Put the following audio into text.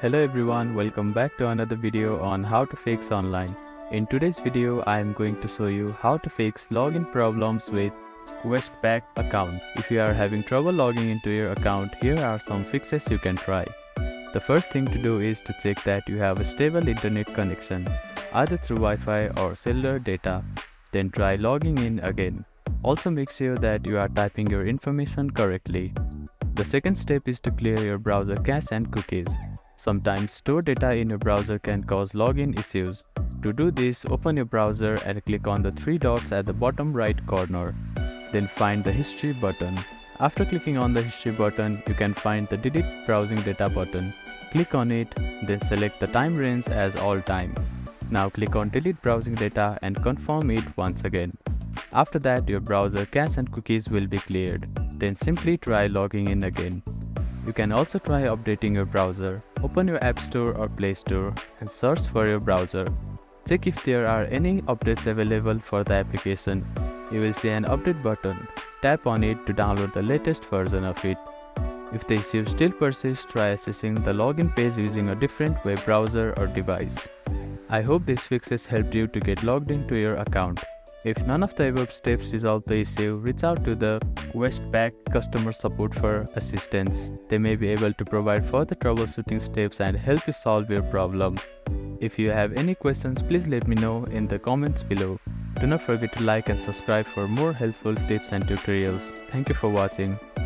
Hello everyone, welcome back to another video on how to fix online. In today's video, I am going to show you how to fix login problems with Westpac account. If you are having trouble logging into your account, here are some fixes you can try. The first thing to do is to check that you have a stable internet connection, either through Wi-Fi or cellular data. Then try logging in again. Also make sure that you are typing your information correctly. The second step is to clear your browser cache and cookies. Sometimes stored data in your browser can cause login issues. To do this, open your browser and click on the three dots at the bottom right corner. Then find the History button. After clicking on the History button, you can find the Delete Browsing Data button. Click on it, then select the time range as all time. Now click on Delete Browsing Data and confirm it once again. After that, your browser cache and cookies will be cleared. Then simply try logging in again. You can also try updating your browser. Open your App Store or Play Store and search for your browser. Check if there are any updates available for the application. You will see an update button. Tap on it to download the latest version of it. If the issue still persists, try accessing the login page using a different web browser or device. I hope these fixes helped you to get logged into your account. If none of the above steps resolve the issue, reach out to the Westpac customer support for assistance. They may be able to provide further troubleshooting steps and help you solve your problem. If you have any questions, please let me know in the comments below. Do not forget to like and subscribe for more helpful tips and tutorials. Thank you for watching.